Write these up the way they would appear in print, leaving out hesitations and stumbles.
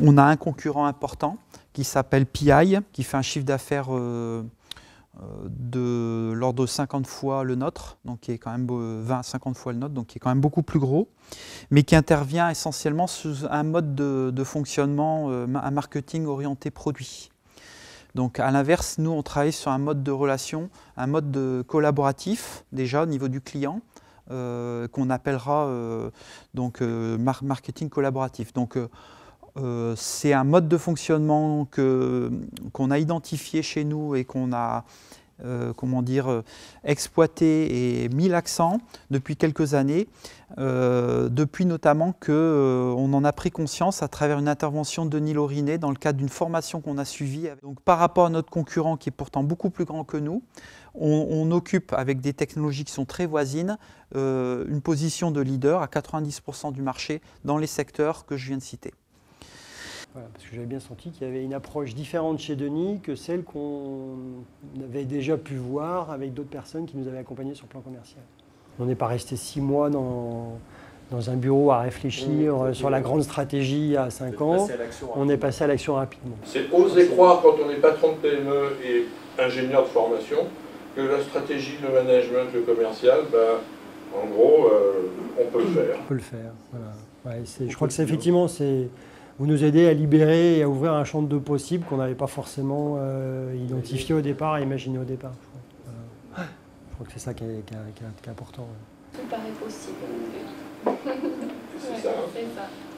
On a un concurrent important qui s'appelle PI, qui fait un chiffre d'affaires de l'ordre de 50 fois le nôtre, donc qui est quand même 20-50 fois le nôtre, donc qui est quand même beaucoup plus gros, mais qui intervient essentiellement sous un mode de fonctionnement, un marketing orienté produit. Donc à l'inverse, nous on travaille sur un mode de relation, un mode collaboratif déjà au niveau du client, qu'on appellera marketing collaboratif. Donc c'est un mode de fonctionnement qu'on a identifié chez nous et qu'on a exploité et mis l'accent depuis quelques années, depuis notamment qu'on en a pris conscience à travers une intervention de Denis Laurinet dans le cadre d'une formation qu'on a suivie. Donc, par rapport à notre concurrent qui est pourtant beaucoup plus grand que nous, on occupe avec des technologies qui sont très voisines une position de leader à 90% du marché dans les secteurs que je viens de citer. Voilà, parce que j'avais bien senti qu'il y avait une approche différente chez Denis que celle qu'on avait déjà pu voir avec d'autres personnes qui nous avaient accompagnés sur le plan commercial. On n'est pas resté 6 mois dans un bureau à réfléchir sur la grande stratégie à 5 ans. On est passé à l'action rapidement. C'est oser croire quand on est patron de PME et ingénieur de formation que la stratégie, le management, le commercial, en gros, on peut le faire. On peut le faire, voilà. Ouais, je crois que c'est effectivement... Vous nous aidez à libérer et à ouvrir un champ de possibles qu'on n'avait pas forcément identifié au départ et imaginé au départ. Voilà. Je crois que c'est ça qui est important. Tout paraît possible. C'est ça.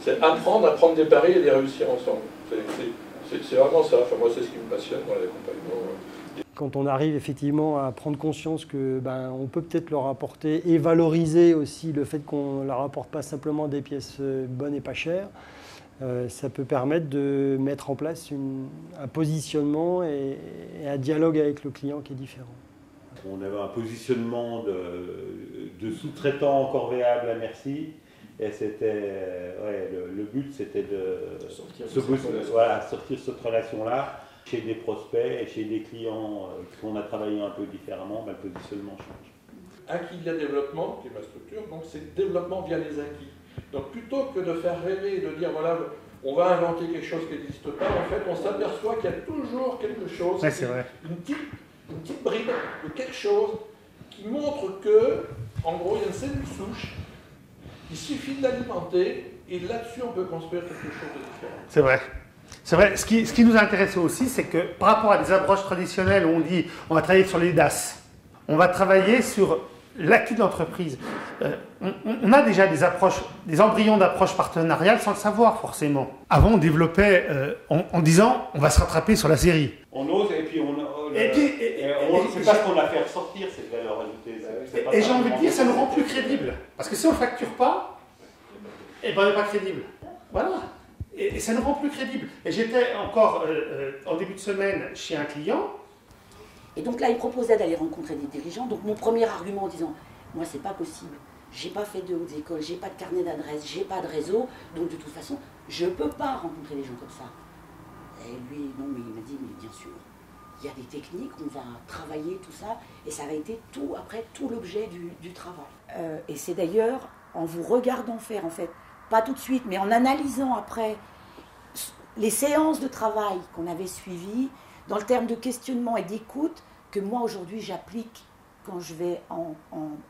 C'est apprendre à prendre des paris et les réussir ensemble. C'est vraiment ça. Enfin, moi, c'est ce qui me passionne dans l'accompagnement. Quand on arrive effectivement à prendre conscience que on peut peut-être leur apporter et valoriser aussi le fait qu'on ne leur apporte pas simplement des pièces bonnes et pas chères, ça peut permettre de mettre en place un positionnement et un dialogue avec le client qui est différent. On avait un positionnement de sous-traitant corvéable à merci. Et c'était, le but c'était de sortir cette relation-là. Chez des prospects et chez des clients qu'on a travaillé un peu différemment, le positionnement change. Acquis via développement, qui est ma structure, donc c'est développement via les acquis. Donc plutôt que de faire rêver et de dire voilà, on va inventer quelque chose qui n'existe pas, en fait on s'aperçoit qu'il y a toujours quelque chose, une petite bride de quelque chose qui montre que, en gros, il y a une cellule souche, il suffit de l'alimenter et là-dessus on peut construire quelque chose de différent. C'est vrai. C'est vrai. Ce qui nous intéresse aussi, c'est que par rapport à des approches traditionnelles où on dit on va travailler sur les DAS, on va travailler sur l'acquis de l'entreprise. On a déjà des embryons d'approche partenariale sans le savoir forcément. Avant, on développait en disant on va se rattraper sur la série. On ose et puis c'est pas ce qu'on a fait ressortir cette valeur ajoutée. Et j'ai envie de dire, ça nous rend plus crédibles. Parce que si on ne facture pas, on n'est pas crédible. Voilà. Et ça nous rend plus crédibles. Et j'étais encore en début de semaine chez un client. Et donc là, il proposait d'aller rencontrer des dirigeants. Donc mon premier argument en disant, moi c'est pas possible, j'ai pas fait de hautes écoles, j'ai pas de carnet d'adresse, j'ai pas de réseau, donc de toute façon, je peux pas rencontrer des gens comme ça. Et lui, non, mais il m'a dit, mais bien sûr, il y a des techniques, on va travailler tout ça, et ça va été tout l'objet du travail. Et c'est d'ailleurs en vous regardant faire, en fait, pas tout de suite, mais en analysant après les séances de travail qu'on avait suivies, dans le terme de questionnement et d'écoute, que moi aujourd'hui j'applique quand je vais en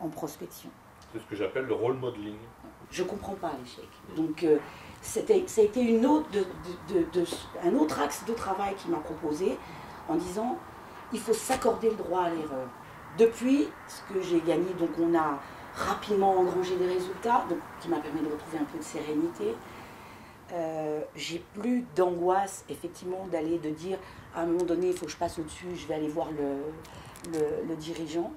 prospection. C'est ce que j'appelle le role modeling. Je ne comprends pas l'échec. Donc ça a été un autre axe de travail qu'il m'a proposé en disant il faut s'accorder le droit à l'erreur. Depuis ce que j'ai gagné, donc on a rapidement engrangé des résultats, donc, qui m'a permis de retrouver un peu de sérénité. J'ai plus d'angoisse effectivement de dire à un moment donné il faut que je passe au-dessus, je vais aller voir le dirigeant.